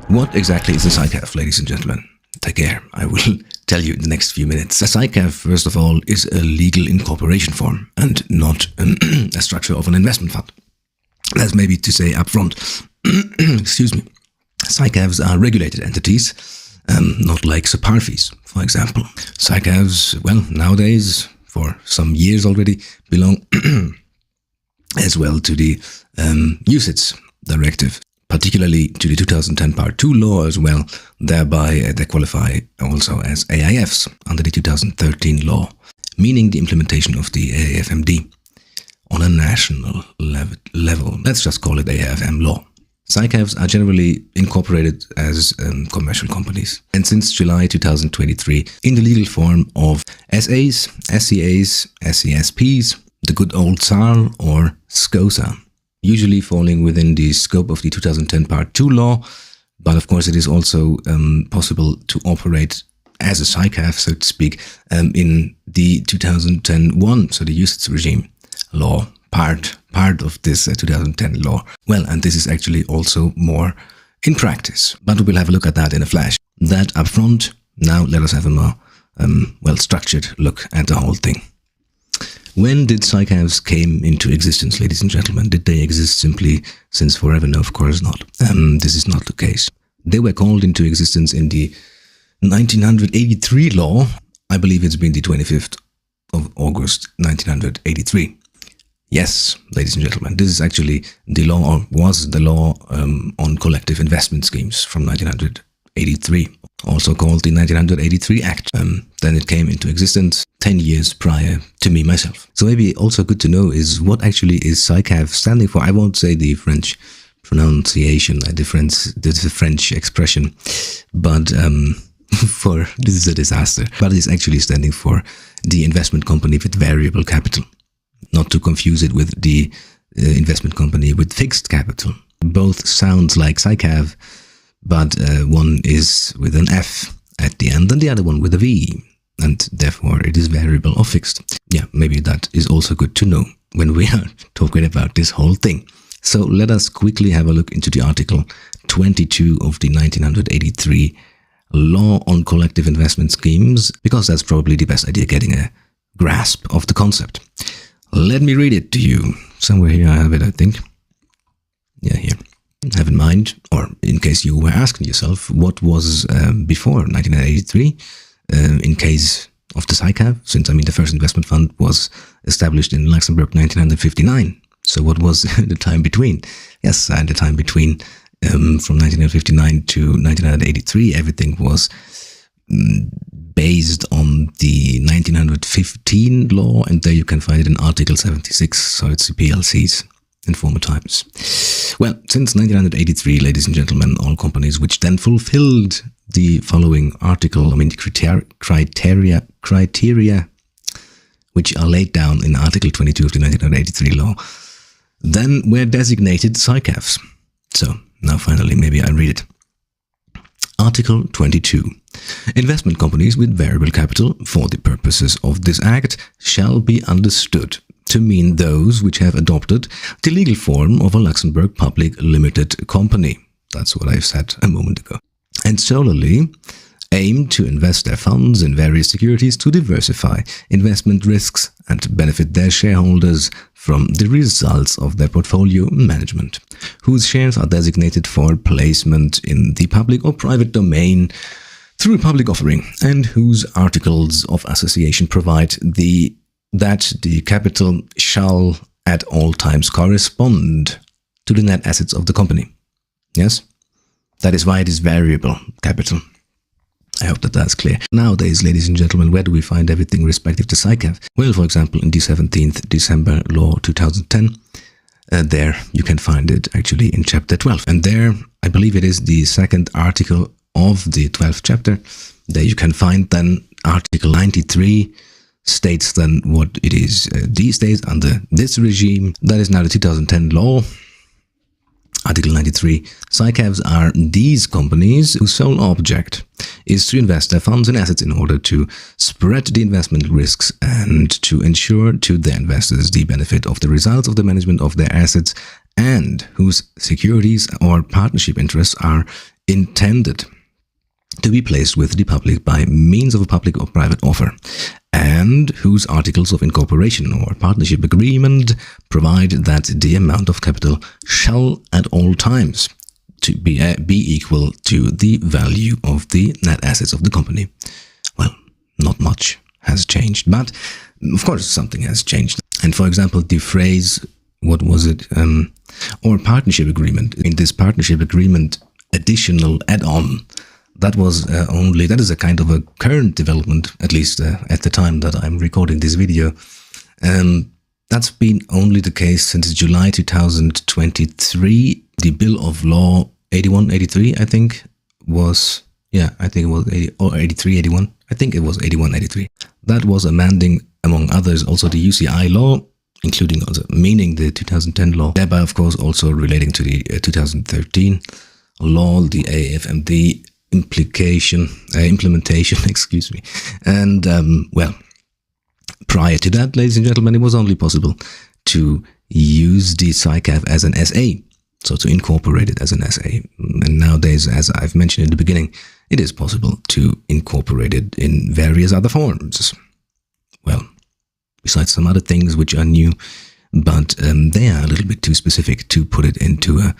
What exactly is a SICAV, ladies and gentlemen? Take care. I will tell you in the next few minutes. A SICAV, first of all, is a legal incorporation form and not a structure of an investment fund. That's maybe to say up front. Excuse me. SICAVs are regulated entities, not like SICAVs, for example. SICAVs, well, nowadays, for some years already, belong as well to the UCITS directive, particularly to the 2010 Part 2 law as well. Thereby, they qualify also as AIFs under the 2013 law, meaning the implementation of the AIFMD on a national level. Let's just call it AIFM law. SICAVs are generally incorporated as commercial companies, and since July 2023 in the legal form of SAs, SCAs, SCSPs, the good old SAR or SCOSA, usually falling within the scope of the 2010 Part 2 law, but of course it is also possible to operate as a SICAV, so to speak, in the 2010-1, so the UCITS regime law, part of this 2010 law. Well, and this is actually also more in practice, but we will have a look at that in a flash. That up front. Now let us have a more well-structured look at the whole thing. When did SICAVs came into existence, ladies and gentlemen? Did they exist simply since forever? No, of course not. This is not the case. They were called into existence in the 1983 law. I believe it's been the 25th of August 1983. Yes, ladies and gentlemen, this is actually the law, or was the law on collective investment schemes from 1983, also called the 1983 Act. Then it came into existence 10 years prior to me myself. So maybe also good to know is what actually is SICAV standing for. I won't say the French pronunciation, the French expression, but for this is a disaster. But it is actually standing for the investment company with variable capital. Not to confuse it with the investment company with fixed capital. Both sounds like SICAV, but one is with an F at the end and the other one with a V, and therefore it is variable or fixed. Yeah, maybe that is also good to know when we are talking about this whole thing. So let us quickly have a look into the Article 22 of the 1983 Law on Collective Investment Schemes, because that's probably the best idea, getting a grasp of the concept. Let me read it to you. Somewhere here I have it, I think. Yeah, here. Have in mind, or in case you were asking yourself, what was before 1983, in case of the SICAV, since I mean the first investment fund was established in Luxembourg 1959. So what was the time between? Yes, the time between from 1959 to 1983, everything was based on the 1915 law, and there you can find it in Article 76, so it's the PLCs in former times. Well, since 1983, ladies and gentlemen, all companies which then fulfilled the following article, the criteria which are laid down in Article 22 of the 1983 law, then were designated SICAVs. So, now finally, maybe I read it. Article 22. Investment companies with variable capital for the purposes of this Act shall be understood to mean those which have adopted the legal form of a Luxembourg public limited company. That's what I said a moment ago. And solely aim to invest their funds in various securities to diversify investment risks and benefit their shareholders from the results of their portfolio management, whose shares are designated for placement in the public or private domain through a public offering, and whose articles of association provide that the capital shall at all times correspond to the net assets of the company. Yes? That is why it is variable capital. I hope that that's clear. Nowadays, ladies and gentlemen, where do we find everything respective to SICAV? Well, for example, in the 17th December Law 2010, there you can find it actually in Chapter 12. And there, I believe it is the second article of the 12th chapter. There you can find then Article 93 states then what it is these days under this regime. That is now the 2010 law. Article 93. SICAVs are these companies whose sole object is to invest their funds and assets in order to spread the investment risks and to ensure to their investors the benefit of the results of the management of their assets, and whose securities or partnership interests are intended to be placed with the public by means of a public or private offer, and whose articles of incorporation or partnership agreement provide that the amount of capital shall at all times to be equal to the value of the net assets of the company. Well, not much has changed, but of course something has changed. And for example, the phrase, what was it, or partnership agreement, in this partnership agreement additional add-on, that is a kind of a current development, at least at the time that I'm recording this video. That's been only the case since July 2023. The Bill of Law 8183, I think, was, I think it was 8381. I think it was 8183. That was amending, among others, also the UCI law, including also meaning the 2010 law, thereby of course also relating to the 2013 law, the AFMD implementation, excuse me. And well, prior to that, ladies and gentlemen, it was only possible to use the SICAV as an SA, so to incorporate it as an SA. And nowadays, as I've mentioned in the beginning, it is possible to incorporate it in various other forms. Well, besides some other things which are new, but they are a little bit too specific to put it into a,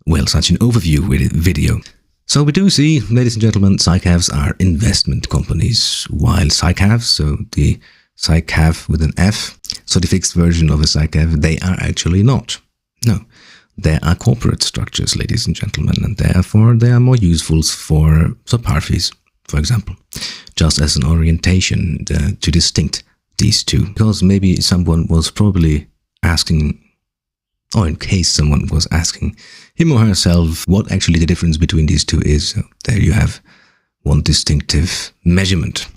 well, such an overview video. So we do see, ladies and gentlemen, SICAVs are investment companies, while SICAVs, so the SICAV with an F, so the fixed version of a SICAV, they are actually not. No, they are corporate structures, ladies and gentlemen, and therefore they are more useful for sub-parties, for example, just as an orientation to distinct these two. Because maybe someone was probably asking, or in case someone was asking him or herself what actually the difference between these two is, so there you have one distinctive measurement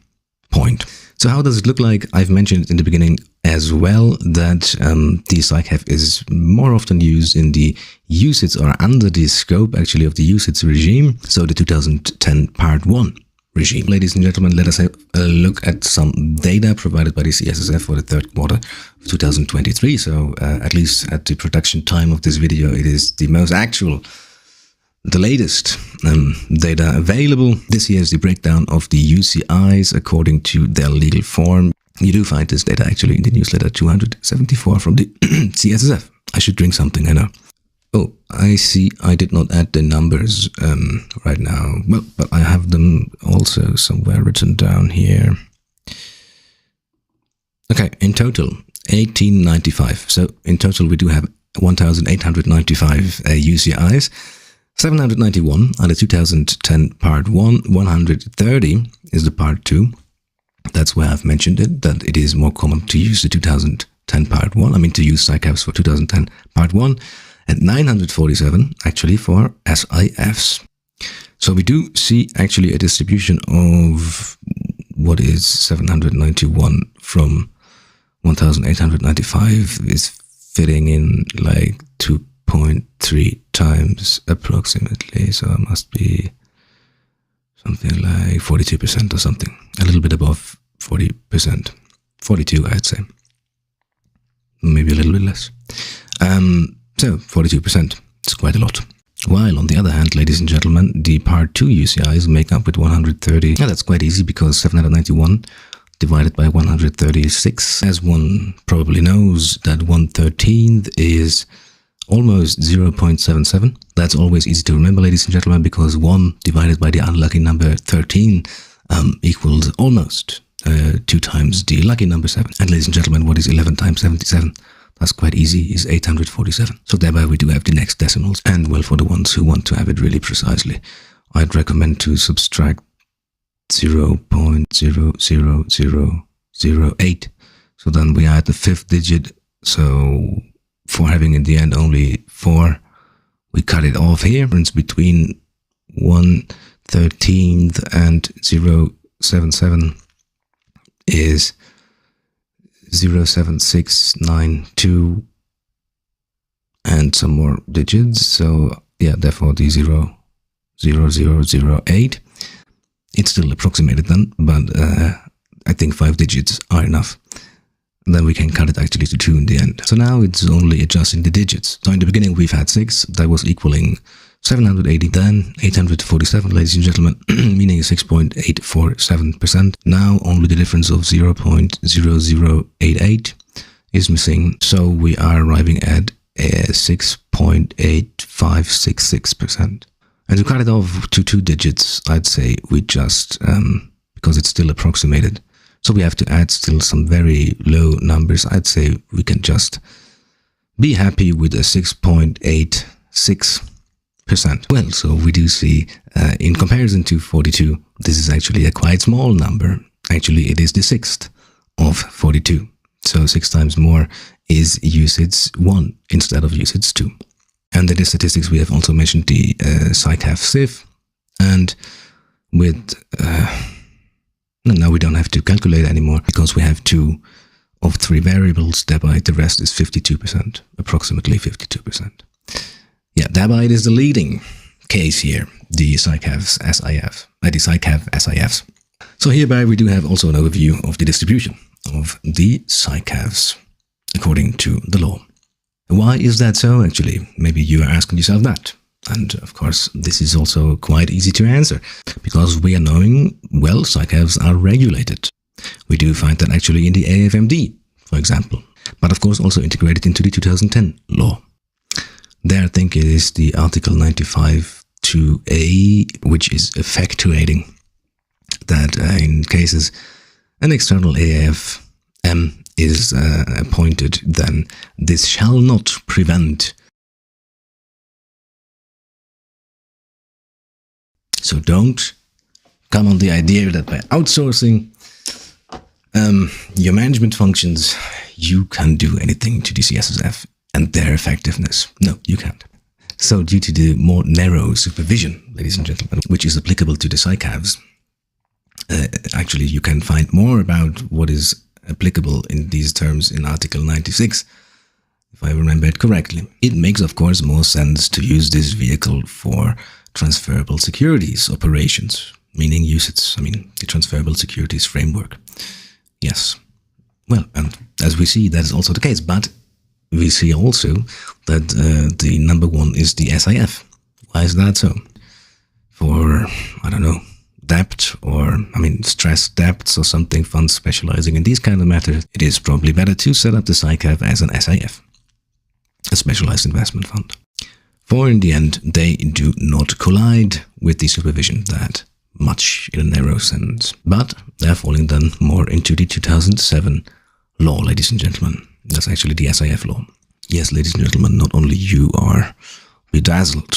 point. So how does it look like? I've mentioned in the beginning as well that the SICAV is more often used in the UCITS, or under the scope actually of the UCITS regime, so the 2010 Part 1 regime. Ladies and gentlemen, let us have a look at some data provided by the CSSF for the third quarter of 2023. So at least at the production time of this video, it is the most actual, the latest data available. This here is the breakdown of the UCIs according to their legal form. You do find this data actually in the newsletter 274 from the CSSF. I should drink something, I know. Oh, I see I did not add the numbers right now. Well, but I have them also somewhere written down here. Okay, in total, 1895. So in total, we do have 1,895 UCIs. 791 are the 2010 Part 1. 130 is the Part 2. That's where I've mentioned it, that it is more common to use the 2010 Part 1. I mean, to use SICAVs for 2010 Part 1. And 947 actually for SIFs. So we do see actually a distribution of what is 791 from 1,895 is fitting in like 2.3 times approximately. So it must be something like 42% or something, a little bit above 40%, 42 I'd say, maybe a little bit less. So 42%, it's quite a lot. While on the other hand, ladies and gentlemen, the Part 2 UCIs make up with 130. Yeah, that's quite easy because 791 divided by 136. As one probably knows, that 1/13 is almost 0.77. That's always easy to remember, ladies and gentlemen, because 1 divided by the unlucky number 13 equals almost 2 times the lucky number 7. And ladies and gentlemen, what is 11 times 77? That's quite easy, is 847. So thereby we do have the next decimals. And well, for the ones who want to have it really precisely, I'd recommend to subtract 0.00008. So then we are at the 5th digit. So for having in the end only 4, we cut it off here. Difference between 1/13 and 0.77 is 0.7692 and some more digits. So yeah, therefore the 0.0008. It's still approximated then, but I think 5 digits are enough. And then we can cut it actually to 2 in the end. So now it's only adjusting the digits. So in the beginning we've had 6, that was equaling 780, then 847, ladies and gentlemen, meaning 6.847%. Now only the difference of 0.0088 is missing, so we are arriving at 6.8566%. And to cut it off to 2 digits, I'd say we just, because it's still approximated, so we have to add still some very low numbers. I'd say we can just be happy with a 6.86%. Well, so we do see, in comparison to 42, this is actually a quite small number. Actually, it is the sixth of 42. So 6 times more is usage 1 instead of usage 2. And in the statistics, we have also mentioned the SICAV SIF. And with, now we don't have to calculate anymore because we have 2 of 3 variables. Thereby, the rest is 52%, approximately 52%. Yeah, thereby it is the leading case here, the SICAV SIFs. So hereby we do have also an overview of the distribution of the SICAVs according to the law. Why is that so, actually? Maybe you are asking yourself that. And of course, this is also quite easy to answer, because we are knowing, well, SICAVs are regulated. We do find that actually in the AFMD, for example, but of course also integrated into the 2010 law. There, I think it is the Article 95(2)A, which is effectuating that in cases an external AFM is appointed, then this shall not prevent. So don't come on the idea that by outsourcing your management functions, you can do anything to the CSSF and their effectiveness. No, you can't. So due to the more narrow supervision, ladies and gentlemen, which is applicable to the SICAVs, actually you can find more about what is applicable in these terms in Article 96, if I remember it correctly. It makes, of course, more sense to use this vehicle for transferable securities operations, meaning usage, the transferable securities framework. Yes. Well, and as we see, that is also the case, but we see also that the number 1 is the SIF. Why is that so? For, I don't know, debt or, stressed debts or something, funds specializing in these kind of matters, it is probably better to set up the SICAV as an SIF, a specialized investment fund. For in the end, they do not collide with the supervision that much in a narrow sense, but they're falling then more into the 2007 law, ladies and gentlemen. That's actually the SIF law. Yes, ladies and gentlemen, not only you are bedazzled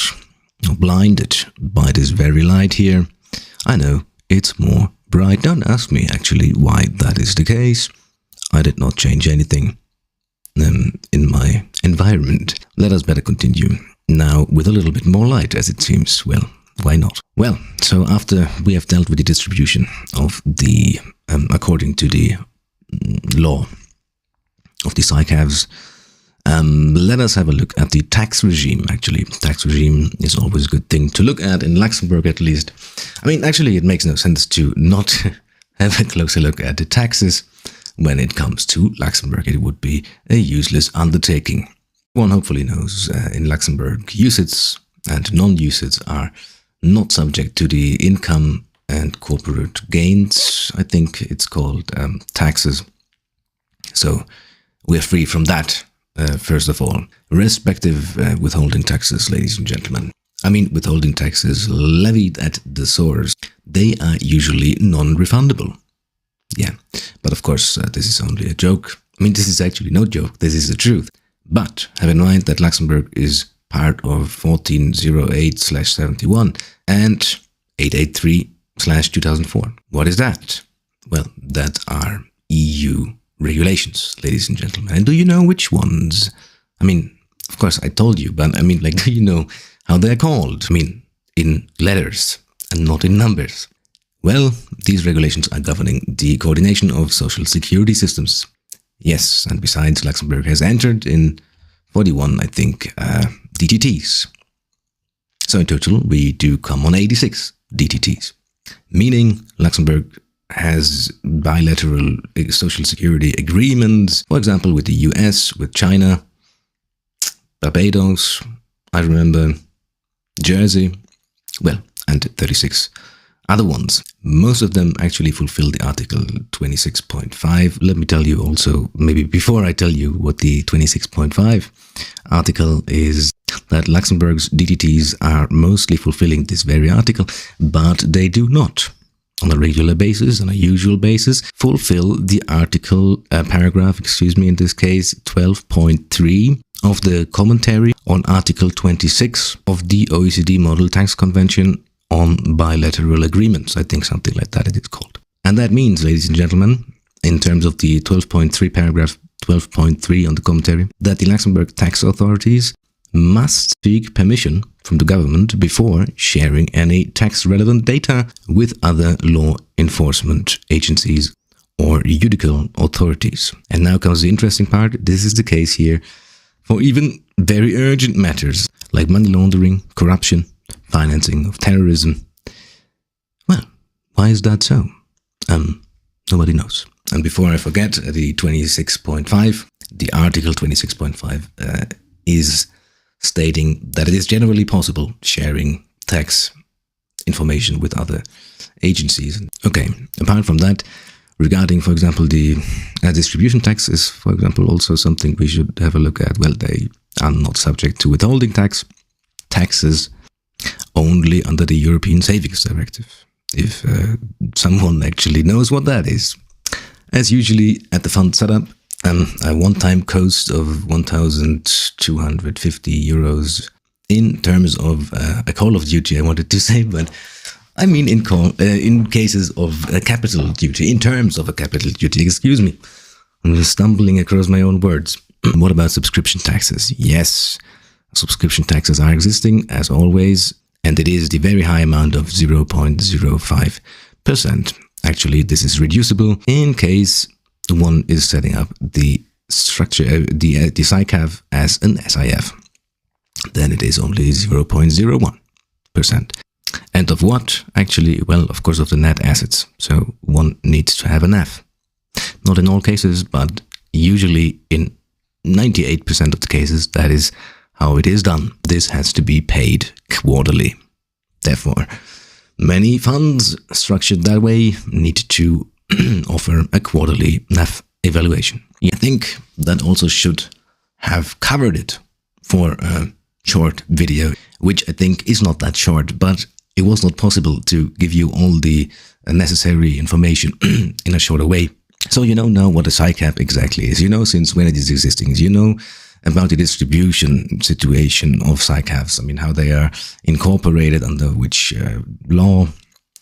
or blinded by this very light here. I know, it's more bright. Don't ask me actually why that is the case. I did not change anything in my environment. Let us better continue now with a little bit more light, as it seems. Well, why not? Well, so after we have dealt with the distribution of the, according to the law of the SICAVs, let us have a look at the tax regime, actually. Tax regime is always a good thing to look at, in Luxembourg at least. Actually, it makes no sense to not have a closer look at the taxes when it comes to Luxembourg. It would be a useless undertaking. One hopefully knows in Luxembourg, usage and non-usage are not subject to the income and corporate gains, I think it's called, taxes. So we're free from that, first of all. Respective withholding taxes, ladies and gentlemen. Withholding taxes levied at the source, they are usually non-refundable. Yeah, but of course, this is only a joke. This is actually no joke, this is the truth. But have in mind that Luxembourg is part of 1408/71 and 883/2004. What is that? Well, that are EU regulations, ladies and gentlemen. And do you know which ones? Of course, I told you, but do you know how they're called? In letters and not in numbers. Well, these regulations are governing the coordination of social security systems. Yes, and besides, Luxembourg has entered in 41, I think, DTTs. So in total, we do come on 86 DTTs, meaning Luxembourg has bilateral social security agreements, for example, with the US, with China, Barbados, I remember, Jersey, well, and 36 other ones. Most of them actually fulfill the Article 26.5. Let me tell you also, maybe before I tell you what the 26.5 article is, that Luxembourg's DTTs are mostly fulfilling this very article, but they do not, on a regular basis, on a usual basis, fulfill the paragraph, in this case, 12.3 of the commentary on Article 26 of the OECD Model Tax Convention on Bilateral Agreements. I think something like that it is called. And that means, ladies and gentlemen, in terms of the 12.3 paragraph 12.3 on the commentary, that the Luxembourg tax authorities must seek permission from the government before sharing any tax-relevant data with other law enforcement agencies or judicial authorities. And now comes the interesting part. This is the case here for even very urgent matters like money laundering, corruption, financing of terrorism. Well, why is that so? Nobody knows. And before I forget, the 26.5, the Article 26.5 is stating that it is generally possible sharing tax information with other agencies. Okay, apart from that, regarding, for example, the distribution tax is, for example, also something we should have a look at. Well, they are not subject to withholding taxes only under the European Savings Directive. If someone actually knows what that is. As usually at the fund setup, a one-time cost of 1,250 euros in terms of a Call of Duty, I wanted to say, but I mean in cases of a capital duty, in terms of a capital duty, excuse me. I'm just stumbling across my own words. What about subscription taxes? Yes, subscription taxes are existing, as always, and it is the very high amount of 0.05%. Actually, this is reducible in case one is setting up the structure, the SICAV as an SIF. Then it is only 0.01%. And of what? Actually, well, of course, of the net assets. So one needs to have an F. Not in all cases, but usually in 98% of the cases, that is how it is done. This has to be paid quarterly. Therefore, many funds structured that way need to offer a quarterly NAV evaluation. I think that also should have covered it for a short video, which I think is not that short, but it was not possible to give you all the necessary information in a shorter way. So you know now what a SICAV exactly is. You know since when it is existing. You know about the distribution situation of SICAVs. I mean, how they are incorporated under which law,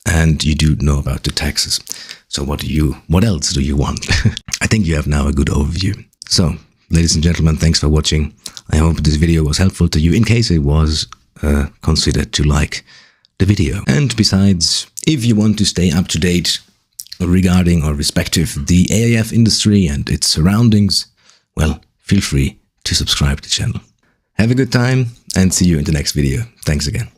and you do know about the taxes. So what else do you want? I think you have now a good overview. So, ladies and gentlemen, thanks for watching. I hope this video was helpful to you. In case it was, consider to like the video. And besides, if you want to stay up to date regarding or respective the AIF industry and its surroundings, well, feel free to subscribe to the channel. Have a good time and see you in the next video. Thanks again.